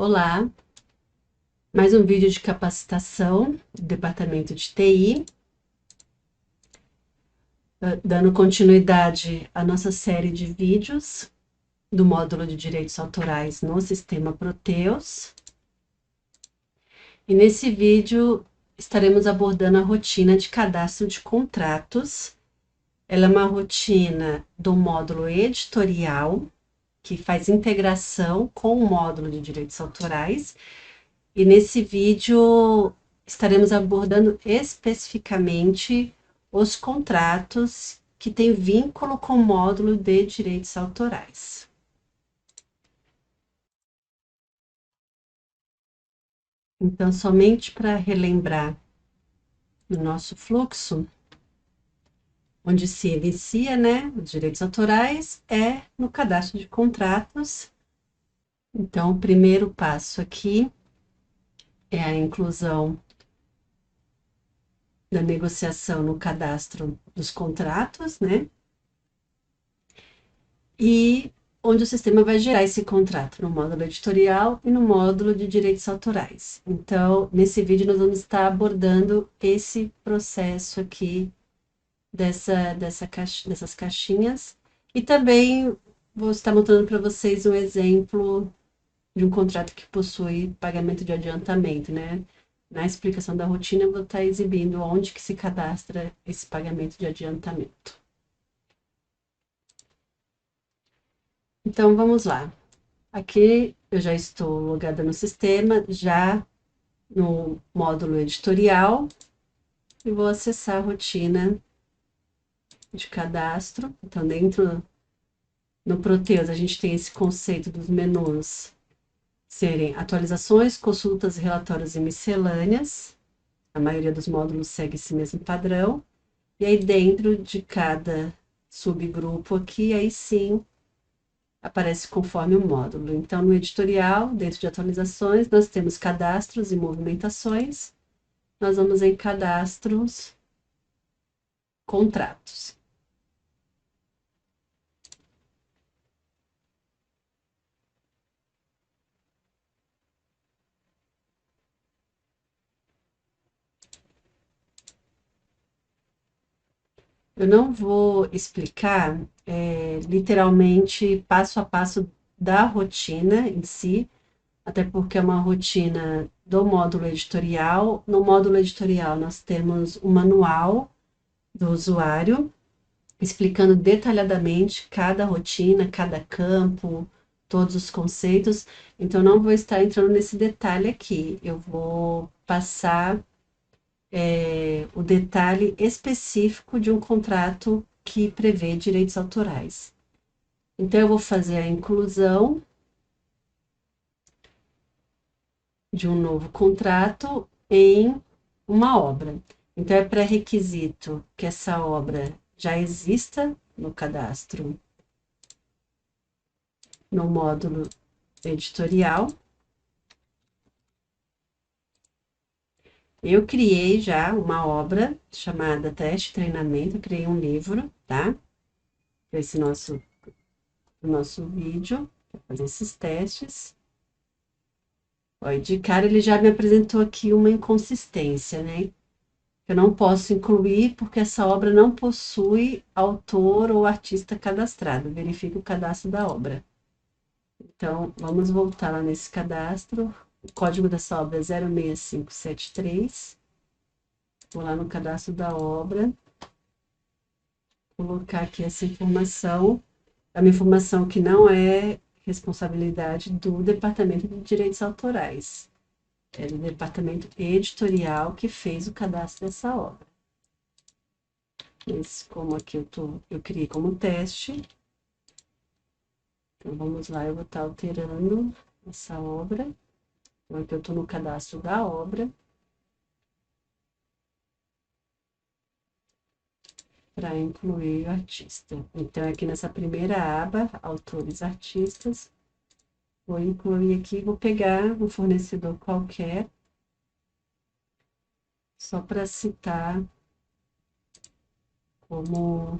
Olá, mais um vídeo de capacitação do Departamento de TI, dando continuidade à nossa série de vídeos do módulo de direitos autorais no sistema Proteus. E nesse vídeo estaremos abordando a rotina de cadastro de contratos. Ela é uma rotina do módulo editorial, que faz integração com o módulo de direitos autorais. E nesse vídeo estaremos abordando especificamente os contratos que têm vínculo com o módulo de direitos autorais. Então, somente para relembrar o nosso fluxo, onde se inicia, né, os direitos autorais, é no cadastro de contratos. Então, o primeiro passo aqui é a inclusão da negociação no cadastro dos contratos, né? E onde o sistema vai gerar esse contrato no módulo editorial e no módulo de direitos autorais. Então, nesse vídeo nós vamos estar abordando esse processo aqui dessas caixinhas e também vou estar mostrando para vocês um exemplo de um contrato que possui pagamento de adiantamento, né? Na explicação da rotina, eu vou estar exibindo onde que se cadastra esse pagamento de adiantamento. Então, vamos lá. Aqui eu já estou logada no sistema, já no módulo editorial, e vou acessar a rotina de cadastro. Então, dentro no Proteus, a gente tem esse conceito dos menus serem atualizações, consultas, relatórios e miscelâneas. A maioria dos módulos segue esse mesmo padrão. E aí, dentro de cada subgrupo aqui, aí sim aparece conforme o módulo. Então, no editorial, dentro de atualizações, nós temos cadastros e movimentações. Nós vamos em cadastros, contratos. Eu não vou explicar literalmente passo a passo da rotina em si, até porque é uma rotina do módulo editorial. No módulo editorial, nós temos o manual do usuário, explicando detalhadamente cada rotina, cada campo, todos os conceitos. Então, não vou estar entrando nesse detalhe aqui. Eu vou passar o detalhe específico de um contrato que prevê direitos autorais. Então, eu vou fazer a inclusão de um novo contrato em uma obra. Então, é pré-requisito que essa obra já exista no cadastro, no módulo editorial. Eu criei já uma obra chamada Teste e Treinamento, eu criei um livro, tá? Para esse nosso vídeo, para fazer esses testes. Ó, de cara ele já me apresentou aqui uma inconsistência, né? Eu não posso incluir porque essa obra não possui autor ou artista cadastrado. Verifique o cadastro da obra. Então, vamos voltar lá nesse cadastro. O código dessa obra é 06573. Vou lá no cadastro da obra. Colocar aqui essa informação. É uma informação que não é responsabilidade do Departamento de Direitos Autorais. É do Departamento Editorial que fez o cadastro dessa obra. Esse, como aqui eu criei como teste. Então, vamos lá, eu vou estar alterando essa obra. Então, aqui eu estou no cadastro da obra. Para incluir o artista. Então, aqui nessa primeira aba, autores artistas, vou incluir aqui, vou pegar um fornecedor qualquer, só para citar como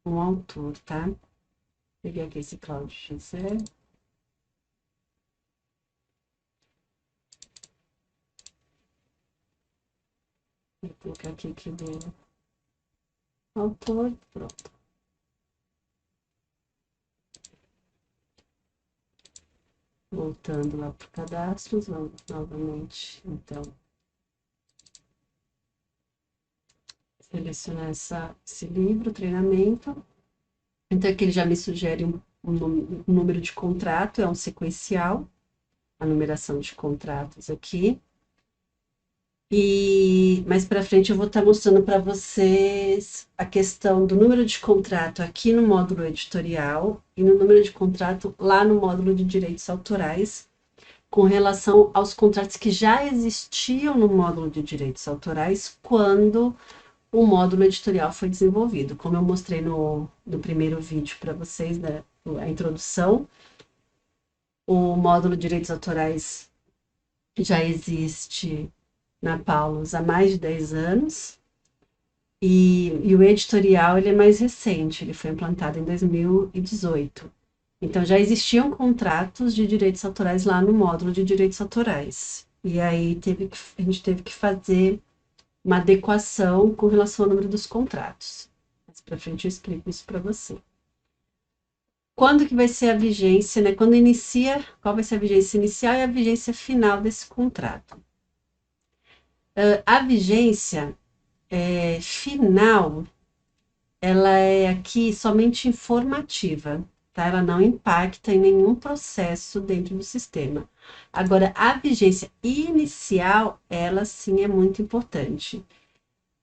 um autor, tá? Peguei aqui esse Claudio José. Vou colocar aqui que do autor, pronto. Voltando lá para o cadastro, vamos novamente, então, selecionar esse livro, treinamento. Então, aqui ele já me sugere um número de contrato, é um sequencial, a numeração de contratos aqui. E mais para frente eu vou estar mostrando para vocês a questão do número de contrato aqui no módulo editorial e no número de contrato lá no módulo de direitos autorais, com relação aos contratos que já existiam no módulo de direitos autorais quando o módulo editorial foi desenvolvido. Como eu mostrei no primeiro vídeo para vocês, né, a introdução, o módulo de direitos autorais já existe na Paulus há mais de 10 anos, e o editorial ele é mais recente, ele foi implantado em 2018. Então já existiam contratos de direitos autorais lá no módulo de direitos autorais. E aí a gente teve que fazer uma adequação com relação ao número dos contratos. Mais para frente eu explico isso para você. Quando que vai ser a vigência, né? Quando inicia, qual vai ser a vigência inicial e a vigência final desse contrato? A vigência final, ela é aqui somente informativa, tá? Ela não impacta em nenhum processo dentro do sistema. Agora, a vigência inicial, ela sim é muito importante.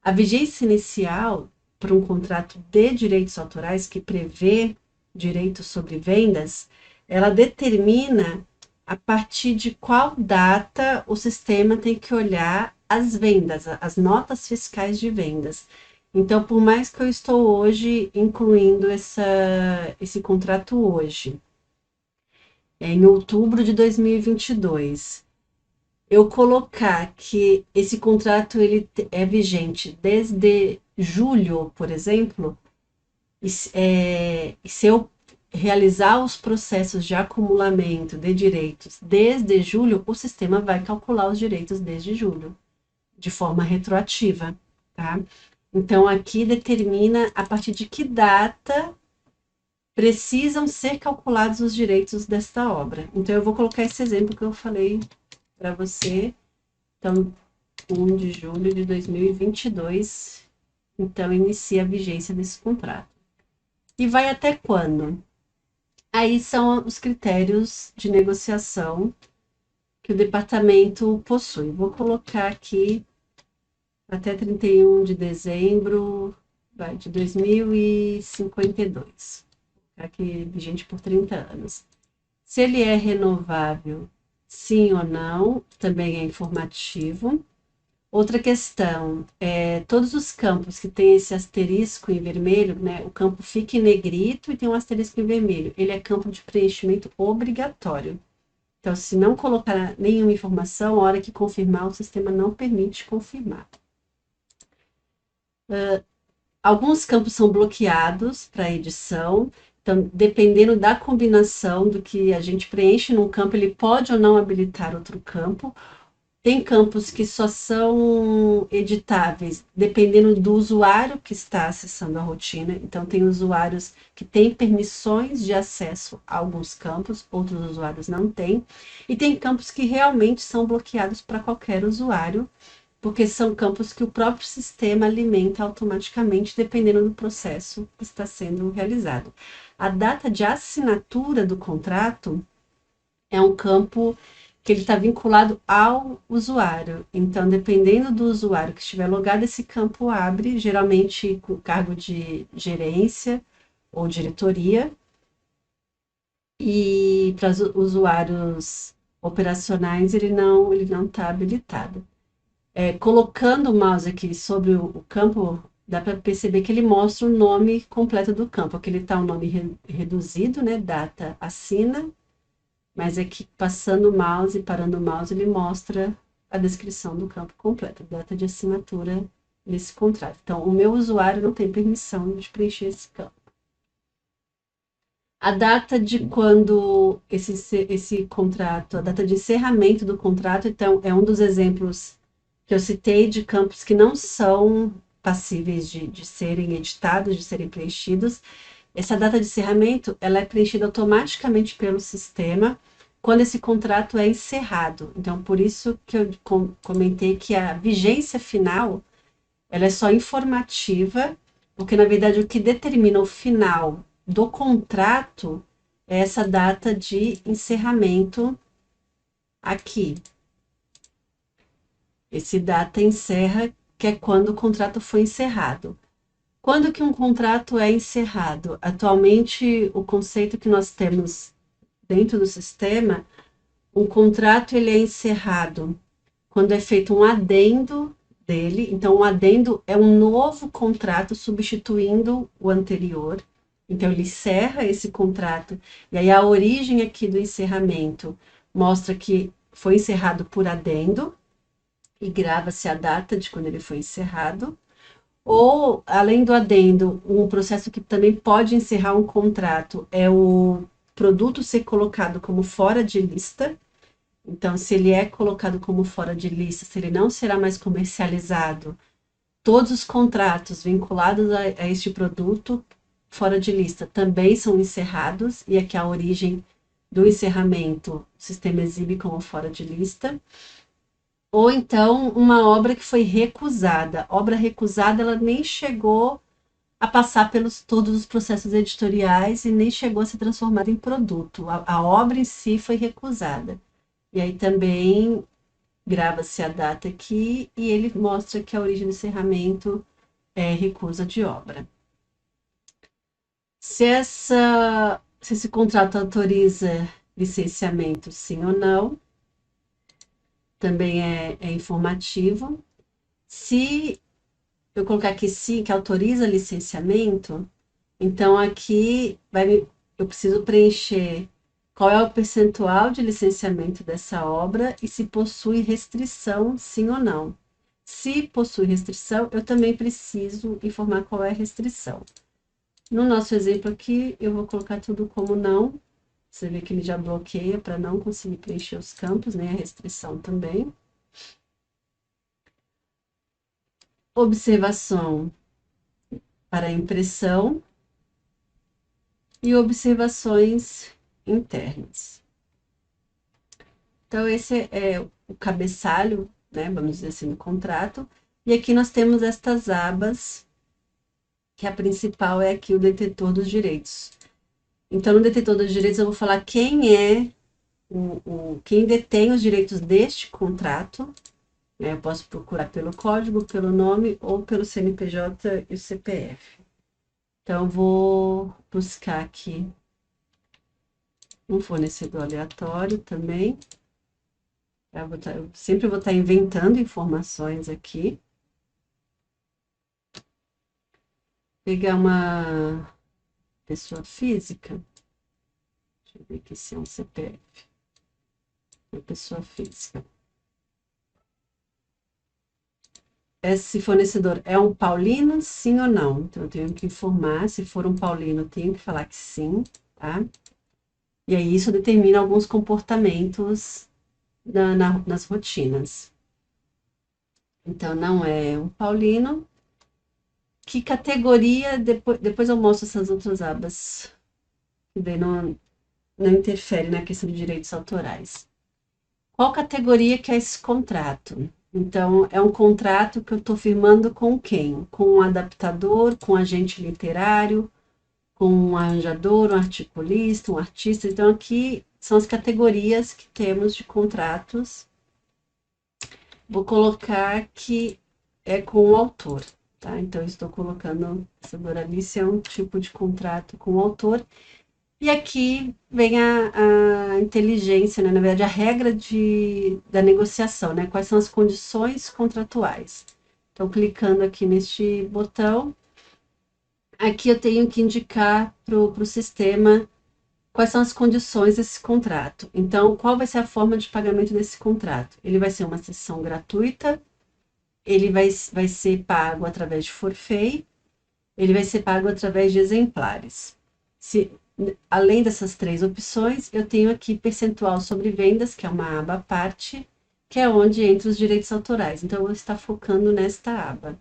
A vigência inicial para um contrato de direitos autorais que prevê direitos sobre vendas, ela determina a partir de qual data o sistema tem que olhar as vendas, as notas fiscais de vendas. Então, por mais que eu estou hoje incluindo esse contrato hoje, em outubro de 2022, eu colocar que esse contrato ele é vigente desde julho, por exemplo, e se eu realizar os processos de acumulamento de direitos desde julho, o sistema vai calcular os direitos desde julho, de forma retroativa, tá? Então, aqui determina a partir de que data precisam ser calculados os direitos desta obra. Então, eu vou colocar esse exemplo que eu falei para você. Então, 1 de julho de 2022, então inicia a vigência desse contrato. E vai até quando? Aí são os critérios de negociação que o departamento possui. Vou colocar aqui até 31 de dezembro de 2052. Aqui vigente por 30 anos. Se ele é renovável, sim ou não, também é informativo. Outra questão, todos os campos que tem esse asterisco em vermelho, né, o campo fica em negrito e tem um asterisco em vermelho, ele é campo de preenchimento obrigatório. Então, se não colocar nenhuma informação, a hora que confirmar, o sistema não permite confirmar. Alguns campos são bloqueados para edição, então, dependendo da combinação do que a gente preenche num campo, ele pode ou não habilitar outro campo. Tem campos que só são editáveis dependendo do usuário que está acessando a rotina. Então, tem usuários que têm permissões de acesso a alguns campos, outros usuários não têm. E tem campos que realmente são bloqueados para qualquer usuário, porque são campos que o próprio sistema alimenta automaticamente, dependendo do processo que está sendo realizado. A data de assinatura do contrato é um campo que ele está vinculado ao usuário. Então, dependendo do usuário que estiver logado, esse campo abre, geralmente com cargo de gerência ou diretoria. E para os usuários operacionais, ele não está habilitado. Colocando o mouse aqui sobre o campo, dá para perceber que ele mostra o nome completo do campo. Aqui ele está um nome reduzido, né? Data assina. Mas aqui, passando o mouse e parando o mouse, ele mostra a descrição do campo completo, data de assinatura nesse contrato. Então, o meu usuário não tem permissão de preencher esse campo. A data de quando esse contrato, a data de encerramento do contrato, então, é um dos exemplos que eu citei de campos que não são passíveis de serem editados, de serem preenchidos. Essa data de encerramento, ela é preenchida automaticamente pelo sistema quando esse contrato é encerrado. Então, por isso que eu comentei que a vigência final, ela é só informativa, porque na verdade o que determina o final do contrato é essa data de encerramento aqui. Esse data encerra, que é quando o contrato foi encerrado. Quando que um contrato é encerrado? Atualmente, o conceito que nós temos dentro do sistema, um contrato ele é encerrado quando é feito um adendo dele. Então, um adendo é um novo contrato substituindo o anterior. Então, ele encerra esse contrato. E aí, a origem aqui do encerramento mostra que foi encerrado por adendo e grava-se a data de quando ele foi encerrado. Ou, além do adendo, um processo que também pode encerrar um contrato é o produto ser colocado como fora de lista. Então, se ele é colocado como fora de lista, se ele não será mais comercializado, todos os contratos vinculados a este produto fora de lista também são encerrados, e aqui a origem do encerramento, o sistema exibe como fora de lista. Ou então, uma obra que foi recusada. Obra recusada, ela nem chegou a passar pelos todos os processos editoriais e nem chegou a ser transformada em produto. A obra em si foi recusada. E aí também grava-se a data aqui e ele mostra que a origem do encerramento é recusa de obra. Se esse contrato autoriza licenciamento, sim ou não, também é informativo. Se eu colocar aqui sim, que autoriza licenciamento, então aqui eu preciso preencher qual é o percentual de licenciamento dessa obra e se possui restrição, sim ou não. Se possui restrição, eu também preciso informar qual é a restrição. No nosso exemplo aqui, eu vou colocar tudo como não. Você vê que ele já bloqueia para não conseguir preencher os campos, nem a restrição também. Observação para impressão e observações internas. Então, esse é o cabeçalho, né, vamos dizer assim, do contrato. E aqui nós temos estas abas, que a principal é aqui o detetor dos direitos. Então, no detetor dos direitos, eu vou falar quem é quem detém os direitos deste contrato. Né? Eu posso procurar pelo código, pelo nome ou pelo CNPJ e o CPF. Então, eu vou buscar aqui um fornecedor aleatório também. Eu sempre vou estar inventando informações aqui. Pegar uma pessoa física. Deixa eu ver aqui se é um CPF. Uma pessoa física. Esse fornecedor é um paulino, sim ou não? Então, eu tenho que informar. Se for um paulino, eu tenho que falar que sim, tá? E aí, isso determina alguns comportamentos nas rotinas. Então, não é um paulino. Que categoria? Depois eu mostro essas outras abas. Que daí não interfere na questão de direitos autorais. Qual categoria que é esse contrato? Então, é um contrato que eu estou firmando com quem? Com um adaptador, com um agente literário, com um arranjador, um articulista, um artista. Então, aqui são as categorias que temos de contratos. Vou colocar que é com o autor, tá? Então, estou colocando, essa Doralice é um tipo de contrato com o autor. E aqui vem a inteligência, né? Na verdade, a regra da negociação, né? Quais são as condições contratuais. Então, clicando aqui neste botão, aqui eu tenho que indicar para o sistema quais são as condições desse contrato. Então, qual vai ser a forma de pagamento desse contrato? Ele vai ser uma sessão gratuita, ele vai ser pago através de forfait, ele vai ser pago através de exemplares. Além dessas três opções, eu tenho aqui percentual sobre vendas, que é uma aba à parte, que é onde entra os direitos autorais. Então, eu vou estar focando nesta aba.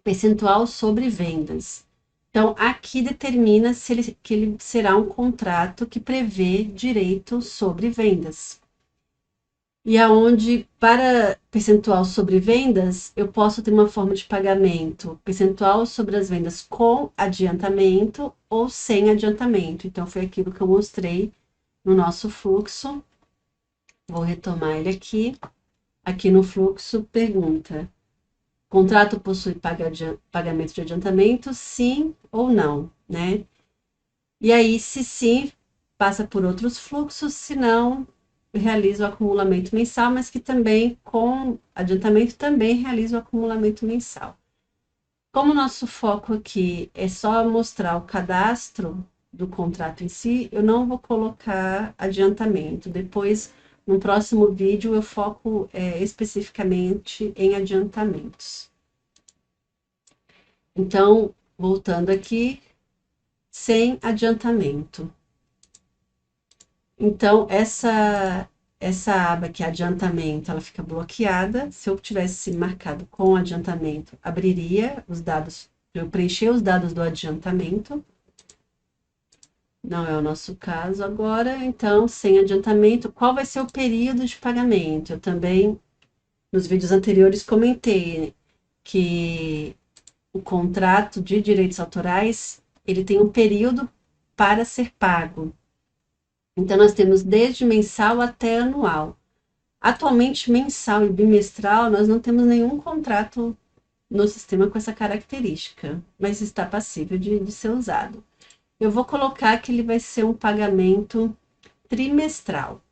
Percentual sobre vendas. Então, aqui determina que ele será um contrato que prevê direito sobre vendas. E aonde, para percentual sobre vendas, eu posso ter uma forma de pagamento, percentual sobre as vendas com adiantamento ou sem adiantamento. Então, foi aquilo que eu mostrei no nosso fluxo. Vou retomar ele aqui. Aqui no fluxo, pergunta: contrato possui pagamento de adiantamento, sim ou não, né? E aí, se sim, passa por outros fluxos, se não, realiza o acumulamento mensal, mas que também, com adiantamento, também realiza o acumulamento mensal. Como o nosso foco aqui é só mostrar o cadastro do contrato em si, eu não vou colocar adiantamento. Depois, no próximo vídeo, eu foco especificamente em adiantamentos. Então, voltando aqui, sem adiantamento. Então, essa aba aqui, adiantamento, ela fica bloqueada. Se eu tivesse marcado com adiantamento, abriria os dados, eu preencher os dados do adiantamento. Não é o nosso caso agora. Então, sem adiantamento, qual vai ser o período de pagamento? Eu também, nos vídeos anteriores, comentei que o contrato de direitos autorais, ele tem um período para ser pago. Então, nós temos desde mensal até anual. Atualmente, mensal e bimestral, nós não temos nenhum contrato no sistema com essa característica, mas está passível de ser usado. Eu vou colocar que ele vai ser um pagamento trimestral.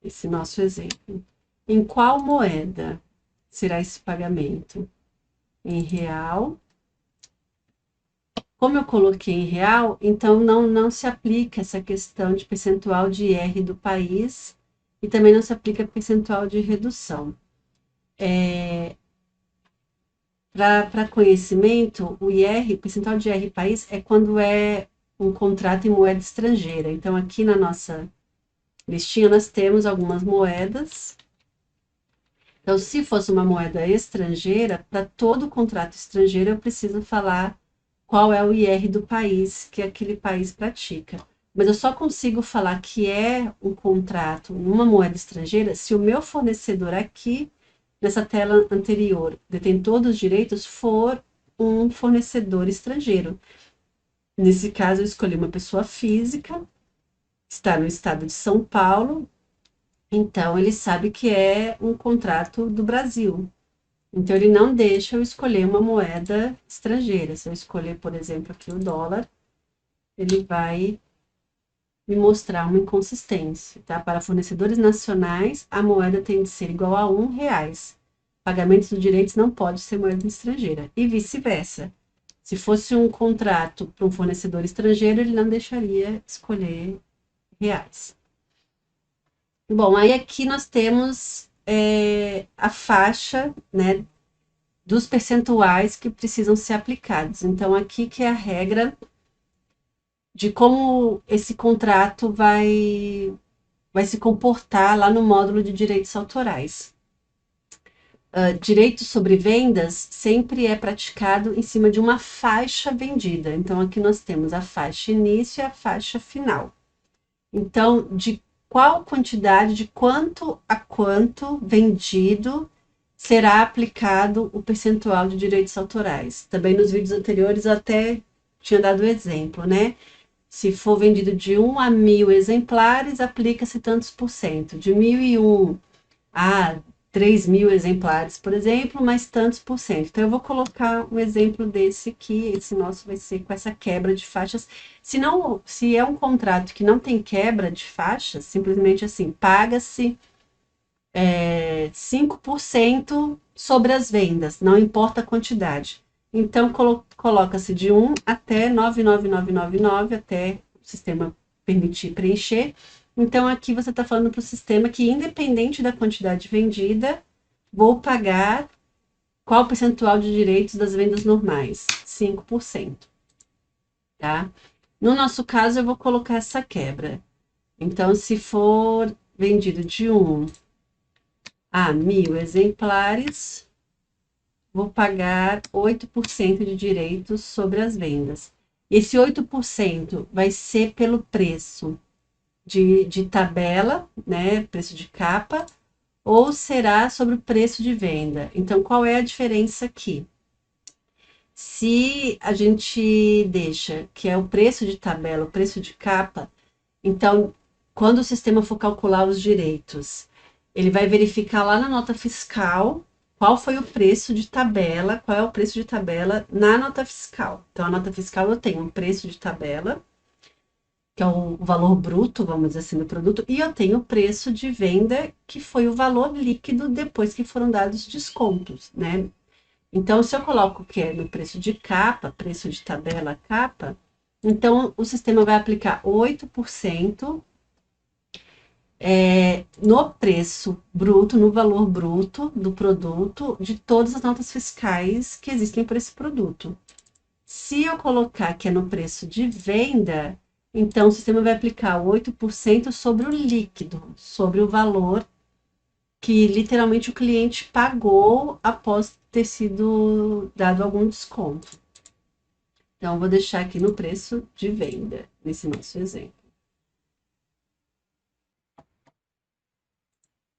Esse nosso exemplo. Em qual moeda será esse pagamento? Em real. Como eu coloquei em real, então não se aplica essa questão de percentual de IR do país e também não se aplica percentual de redução. Para conhecimento, o IR, percentual de IR país, é quando é um contrato em moeda estrangeira. Então, aqui na nossa listinha, nós temos algumas moedas. Então, se fosse uma moeda estrangeira, para todo contrato estrangeiro, eu preciso falar qual é o IR do país que aquele país pratica. Mas eu só consigo falar que é um contrato numa moeda estrangeira se o meu fornecedor aqui, nessa tela anterior, detentor dos direitos, for um fornecedor estrangeiro. Nesse caso, eu escolhi uma pessoa física, está no estado de São Paulo, então ele sabe que é um contrato do Brasil. Então, ele não deixa eu escolher uma moeda estrangeira. Se eu escolher, por exemplo, aqui o dólar, ele vai me mostrar uma inconsistência, tá? Para fornecedores nacionais, a moeda tem de ser igual a R$ 1. Pagamentos dos direitos não pode ser moeda estrangeira. E vice-versa. Se fosse um contrato para um fornecedor estrangeiro, ele não deixaria escolher reais. Bom, aí aqui nós temos a faixa, né, dos percentuais que precisam ser aplicados. Então, aqui que é a regra de como esse contrato vai se comportar lá no módulo de direitos autorais. Direito sobre vendas sempre é praticado em cima de uma faixa vendida. Então, aqui nós temos a faixa início e a faixa final. Então, de qual quantidade, de quanto a quanto vendido será aplicado o percentual de direitos autorais. Também nos vídeos anteriores eu até tinha dado o exemplo, né? Se for vendido de 1 a 1.000 exemplares, aplica-se tantos por cento. De 1.001 a 3.000 exemplares, por exemplo, mais tantos por cento. Então, eu vou colocar um exemplo desse aqui. Esse nosso vai ser com essa quebra de faixas. Se é um contrato que não tem quebra de faixas, simplesmente assim, paga-se 5% sobre as vendas, não importa a quantidade. Então, coloca-se de 1 até 99999, até o sistema permitir preencher. Então, aqui você está falando para o sistema que, independente da quantidade vendida, vou pagar qual o percentual de direitos das vendas normais? 5%. Tá? No nosso caso, eu vou colocar essa quebra. Então, se for vendido de 1 a 1.000 exemplares, vou pagar 8% de direitos sobre as vendas. Esse 8% vai ser pelo preço de tabela, né, preço de capa, ou será sobre o preço de venda. Então, qual é a diferença aqui? Se a gente deixa que é o preço de tabela, o preço de capa, então, quando o sistema for calcular os direitos, ele vai verificar lá na nota fiscal qual foi o preço de tabela, qual é o preço de tabela na nota fiscal. Então, a nota fiscal eu tenho um preço de tabela, que é o valor bruto, vamos dizer assim, do produto, e eu tenho o preço de venda, que foi o valor líquido depois que foram dados descontos, né? Então, se eu coloco que é no preço de capa, preço de tabela capa, então o sistema vai aplicar 8% no preço bruto, no valor bruto do produto, de todas as notas fiscais que existem por esse produto. Se eu colocar que é no preço de venda, então o sistema vai aplicar 8% sobre o líquido, sobre o valor que literalmente o cliente pagou após ter sido dado algum desconto. Então, eu vou deixar aqui no preço de venda, nesse nosso exemplo.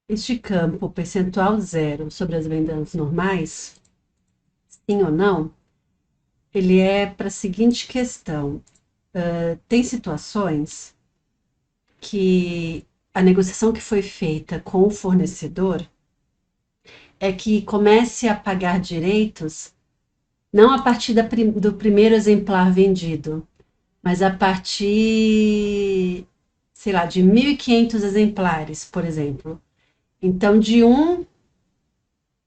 Este campo, percentual zero sobre as vendas normais, sim ou não, ele é para a seguinte questão. Tem situações que a negociação que foi feita com o fornecedor é que comece a pagar direitos não a partir do primeiro exemplar vendido, mas a partir, sei lá, de 1.500 exemplares, por exemplo. Então, de 1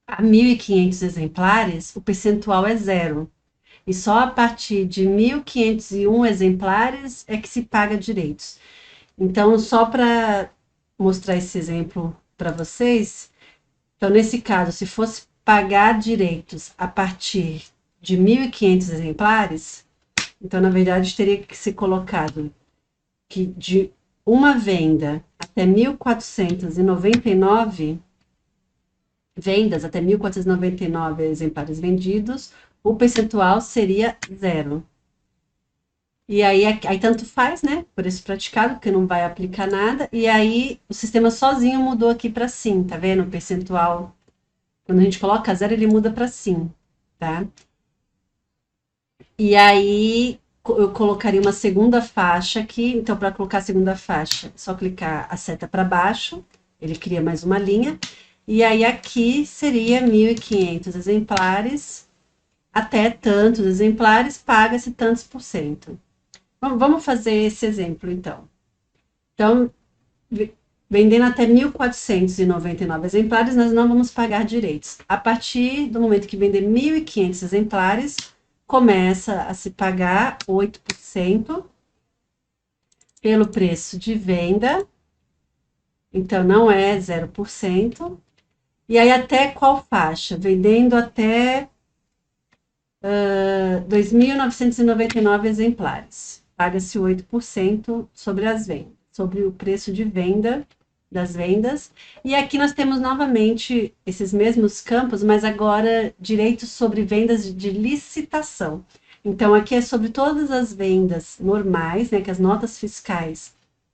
a 1.500 exemplares, o percentual é zero. E só a partir de 1.501 exemplares é que se paga direitos. Então, só para mostrar esse exemplo para vocês, então, nesse caso, se fosse pagar direitos a partir de 1.500 exemplares, então, na verdade, teria que ser colocado que de uma venda até 1.499 vendas, até 1.499 exemplares vendidos, o percentual seria zero. E aí tanto faz, né? Preço praticado, porque não vai aplicar nada. E aí o sistema sozinho mudou aqui para sim, tá vendo? O percentual, quando a gente coloca zero, ele muda para sim, tá? E aí eu colocaria uma segunda faixa aqui. Então, para colocar a segunda faixa, é só clicar a seta para baixo, ele cria mais uma linha. E aí aqui seria 1.500 exemplares, até tantos exemplares, paga-se tantos por cento. Vamos fazer esse exemplo, então. Então, vendendo até 1.499 exemplares, nós não vamos pagar direitos. A partir do momento que vender 1.500 exemplares, começa a se pagar 8% pelo preço de venda, então não é 0%. E aí até qual faixa? Vendendo até 2.999 exemplares. Paga-se 8% sobre as vendas, sobre o preço de venda das vendas. E aqui nós temos novamente esses mesmos campos, mas agora direitos sobre vendas de licitação. Então, aqui é sobre todas as vendas normais, né, que as notas fiscais,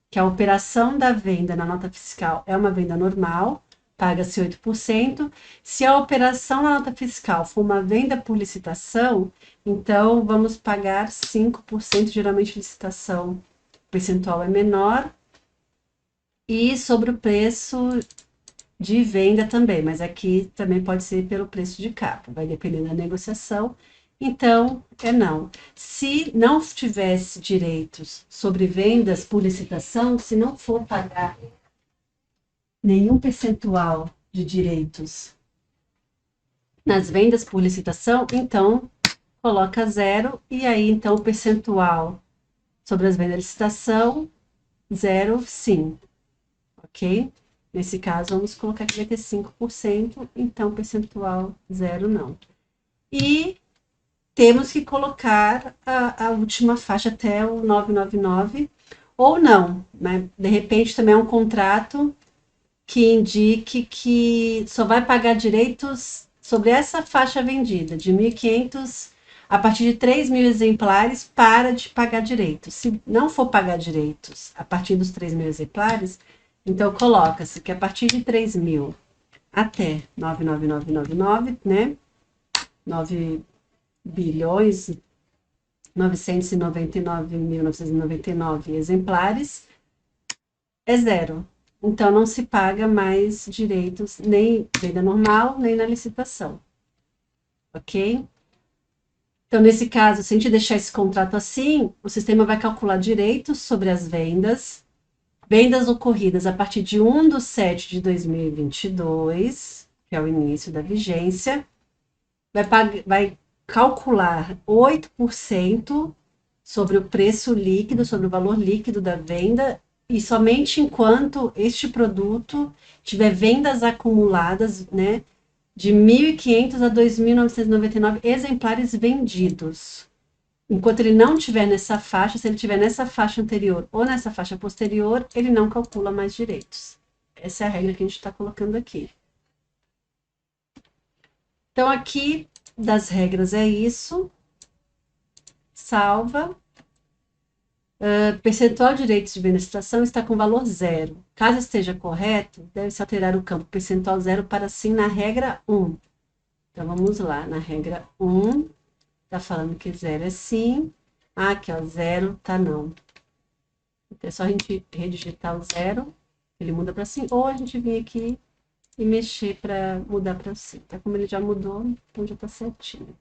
que a operação da venda na nota fiscal é uma venda normal, paga-se 8%. Se a operação na nota fiscal for uma venda por licitação, então vamos pagar 5%, geralmente licitação, o percentual é menor, e sobre o preço de venda também, mas aqui também pode ser pelo preço de capa, vai depender da negociação. Então, é não. Se não tivesse direitos sobre vendas por licitação, se não for pagar nenhum percentual de direitos nas vendas por licitação, então coloca zero, e aí então o percentual sobre as vendas de licitação, zero, sim, ok? Nesse caso, vamos colocar que vai ter 5%, então percentual zero não. E temos que colocar a última faixa até o 999, ou não, né? De repente também é um contrato que indique que só vai pagar direitos sobre essa faixa vendida, de 1.500 a partir de 3.000 exemplares, para de pagar direitos. Se não for pagar direitos a partir dos 3.000 exemplares, então coloca-se que a partir de 3.000 até 99999, né? 9 bilhões 999.999 exemplares, é zero. Então não se paga mais direitos, nem venda normal, nem na licitação. Ok? Então, nesse caso, se a gente deixar esse contrato assim, o sistema vai calcular direitos sobre as vendas, vendas ocorridas a partir de 1/7/2022, que é o início da vigência, vai calcular 8% sobre o preço líquido, sobre o valor líquido da venda, e somente enquanto este produto tiver vendas acumuladas, né, de 1.500 a 2.999 exemplares vendidos. Enquanto ele não estiver nessa faixa, se ele estiver nessa faixa anterior ou nessa faixa posterior, ele não calcula mais direitos. Essa é a regra que a gente está colocando aqui. Então, aqui das regras é isso. Salva. Percentual de direitos de beneficiação está com valor zero. Caso esteja correto, deve-se alterar o campo percentual zero para sim na regra 1. Então, vamos lá. Na regra 1, está falando que zero é sim. Ah, aqui, ó, zero tá não. Então, é só a gente redigitar o zero, ele muda para sim, ou a gente vir aqui e mexer para mudar para sim. Tá? Como ele já mudou, então já tá certinho.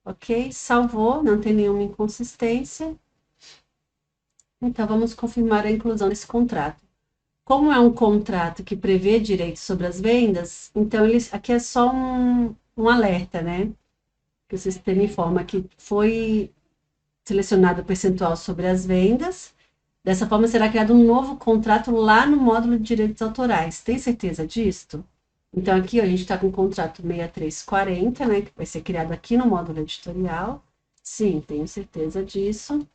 Ok? Salvou, não tem nenhuma inconsistência. Então, vamos confirmar a inclusão desse contrato. Como é um contrato que prevê direitos sobre as vendas, então aqui é só um alerta, né? Que o sistema informa que foi selecionado o percentual sobre as vendas. Dessa forma, será criado um novo contrato lá no módulo de direitos autorais. Tem certeza disto? Então, aqui ó, a gente está com o contrato 6340, né? Que vai ser criado aqui no módulo editorial. Sim, tenho certeza disso.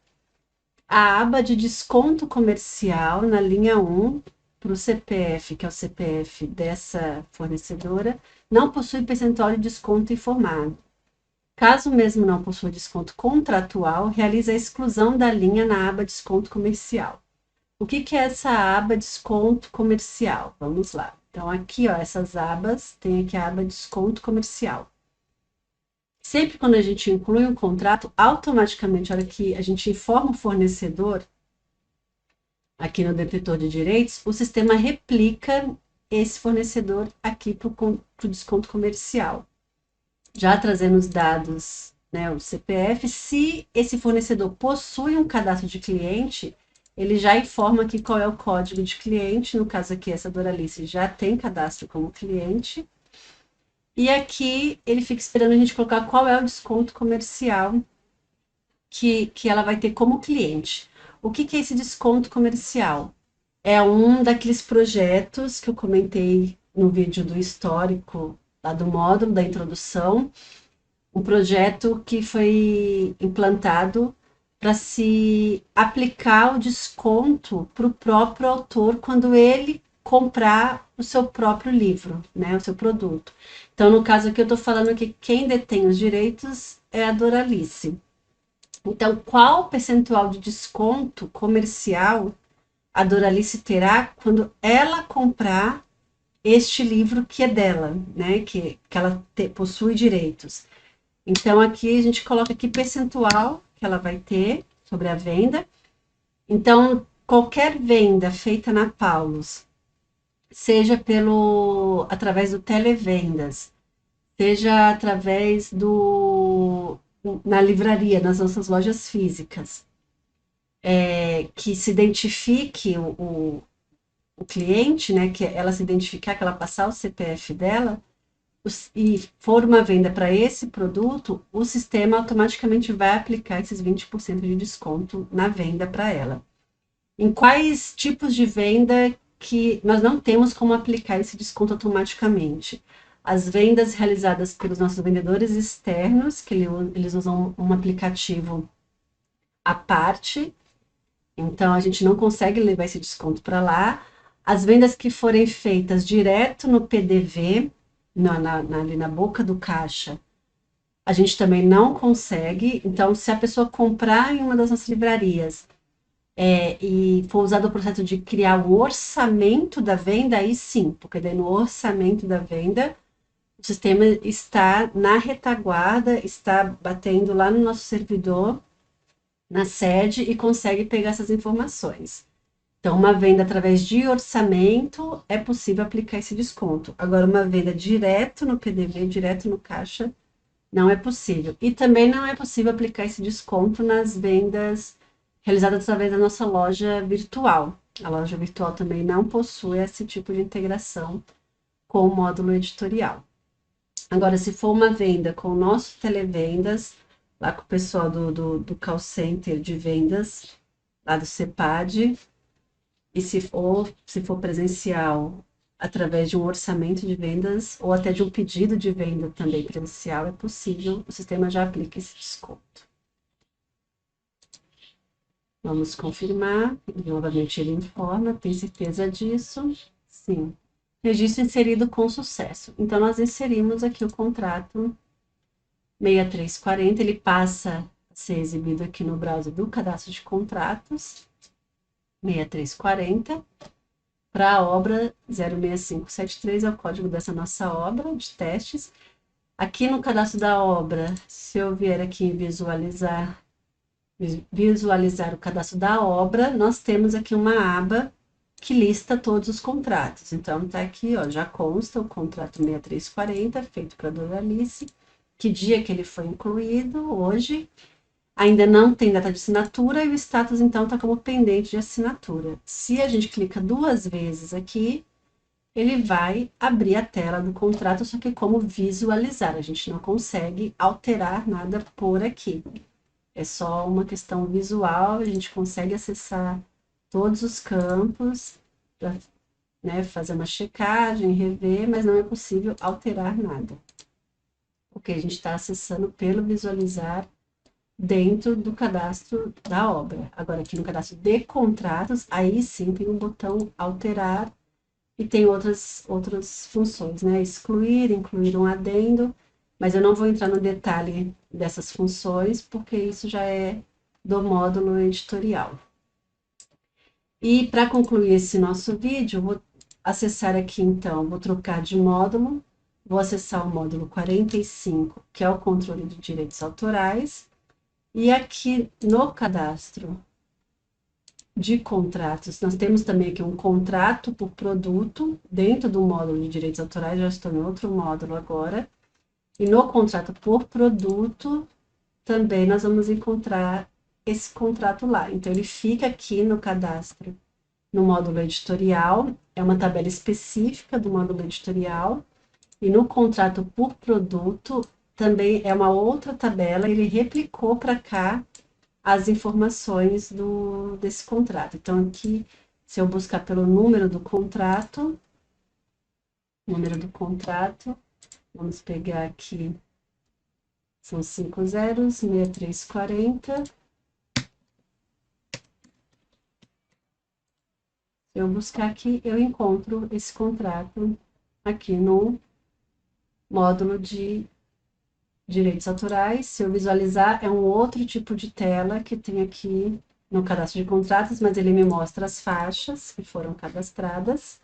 A aba de desconto comercial na linha 1 para o CPF, que é o CPF dessa fornecedora, não possui percentual de desconto informado. Caso mesmo não possua desconto contratual, realiza a exclusão da linha na aba desconto comercial. O que é essa aba desconto comercial? Vamos lá. Então, aqui, ó, essas abas, tem aqui a aba desconto comercial. Sempre quando a gente inclui um contrato, automaticamente, a hora que a gente informa o fornecedor, aqui no detetor de direitos, o sistema replica esse fornecedor aqui para o desconto comercial. Já trazendo os dados, né, o CPF, se esse fornecedor possui um cadastro de cliente, ele já informa aqui qual é o código de cliente, no caso aqui essa Doralice já tem cadastro como cliente, e aqui ele fica esperando a gente colocar qual é o desconto comercial que ela vai ter como cliente. O que é esse desconto comercial? É um daqueles projetos que eu comentei no vídeo do histórico, lá do módulo da introdução, um projeto que foi implantado para se aplicar o desconto para o próprio autor quando ele comprar o seu próprio livro, né, o seu produto. Então, no caso aqui, eu estou falando que quem detém os direitos é a Doralice. Então, qual percentual de desconto comercial a Doralice terá quando ela comprar este livro que é dela, né, que ela possui direitos? Então, aqui a gente coloca aqui percentual que ela vai ter sobre a venda. Então, qualquer venda feita na Paulus, seja através do televendas, seja através na livraria, nas nossas lojas físicas, que se identifique o cliente, né, que ela se identificar, que ela passar o CPF dela, e for uma venda para esse produto, o sistema automaticamente vai aplicar esses 20% de desconto na venda para ela. Em quais tipos de venda que nós não temos como aplicar esse desconto automaticamente? As vendas realizadas pelos nossos vendedores externos, que eles usam um aplicativo à parte, então a gente não consegue levar esse desconto para lá. As vendas que forem feitas direto no PDV, ali na boca do caixa, a gente também não consegue. Então, se a pessoa comprar em uma das nossas livrarias e for usado o processo de criar o orçamento da venda, aí sim, porque daí no orçamento da venda, o sistema está na retaguarda, está batendo lá no nosso servidor, na sede, e consegue pegar essas informações. Então, uma venda através de orçamento, é possível aplicar esse desconto. Agora, uma venda direto no PDV, direto no caixa, não é possível. E também não é possível aplicar esse desconto nas vendas realizadas através da nossa loja virtual. A loja virtual também não possui esse tipo de integração com o módulo editorial. Agora, se for uma venda com o nosso televendas, lá com o pessoal do call center de vendas, lá do CEPAD, e se for presencial, através de um orçamento de vendas ou até de um pedido de venda também presencial, é possível, o sistema já aplica esse desconto. Vamos confirmar, novamente ele informa, tem certeza disso? Sim. Registro inserido com sucesso. Então, nós inserimos aqui o contrato 6340, ele passa a ser exibido aqui no browser do cadastro de contratos, 6340. Para a obra 06573 é o código dessa nossa obra de testes. Aqui no cadastro da obra, se eu vier aqui em visualizar o cadastro da obra, nós temos aqui uma aba que lista todos os contratos. Então, tá aqui, ó, já consta o contrato 6340, feito para a Dona Alice, que dia que ele foi incluído, hoje. Ainda não tem data de assinatura e o status, então, está como pendente de assinatura. Se a gente clica 2 vezes aqui, ele vai abrir a tela do contrato, só que como visualizar. A gente não consegue alterar nada por aqui. É só uma questão visual, a gente consegue acessar todos os campos, pra, né, fazer uma checagem, rever, mas não é possível alterar nada. Porque a gente está acessando pelo visualizar dentro do cadastro da obra. Agora, aqui no cadastro de contratos, aí sim tem um botão alterar e tem outras funções, né? Excluir, incluir um adendo, mas eu não vou entrar no detalhe dessas funções, porque isso já é do módulo editorial. E para concluir esse nosso vídeo, vou acessar aqui então, vou trocar de módulo, vou acessar o módulo 45, que é o controle de direitos autorais, e aqui no cadastro de contratos, nós temos também aqui um contrato por produto, dentro do módulo de direitos autorais, já estou em outro módulo agora, e no contrato por produto, também nós vamos encontrar esse contrato lá. Então, ele fica aqui no cadastro, no módulo editorial, é uma tabela específica do módulo editorial, e no contrato por produto, também é uma outra tabela, ele replicou para cá as informações desse contrato. Então, aqui, se eu buscar pelo número do contrato, vamos pegar aqui, são 5 zeros, 6340. Se eu buscar aqui, eu encontro esse contrato aqui no módulo de direitos autorais. Se eu visualizar, é um outro tipo de tela que tem aqui no cadastro de contratos, mas ele me mostra as faixas que foram cadastradas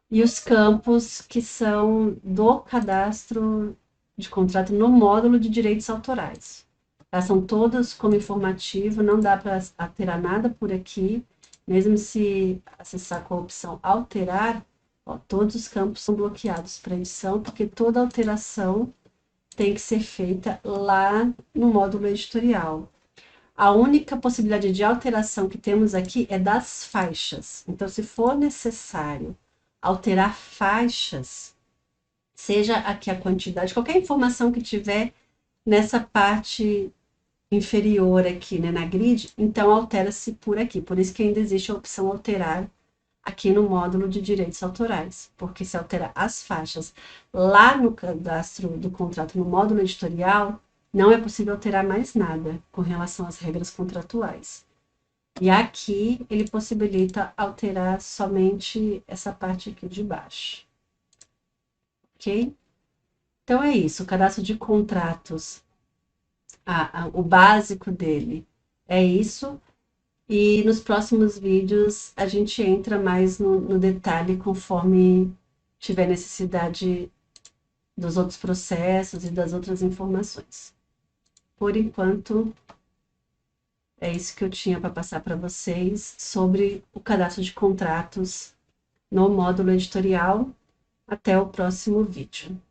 e os campos que são do cadastro de contrato no módulo de direitos autorais. Tá? São todos como informativo, não dá para alterar nada por aqui, mesmo se acessar com a opção alterar, ó, todos os campos são bloqueados para edição, porque toda alteração tem que ser feita lá no módulo editorial. A única possibilidade de alteração que temos aqui é das faixas. Então, se for necessário alterar faixas, seja aqui a quantidade, qualquer informação que tiver nessa parte inferior aqui, né, na grid, então altera-se por aqui. Por isso que ainda existe a opção alterar aqui no módulo de direitos autorais, porque se altera as faixas lá no cadastro do contrato, no módulo editorial, não é possível alterar mais nada com relação às regras contratuais. E aqui ele possibilita alterar somente essa parte aqui de baixo. Ok? Então é isso, o cadastro de contratos, o básico dele é isso. E nos próximos vídeos a gente entra mais no detalhe conforme tiver necessidade dos outros processos e das outras informações. Por enquanto, é isso que eu tinha para passar para vocês sobre o cadastro de contratos no módulo editorial. Até o próximo vídeo.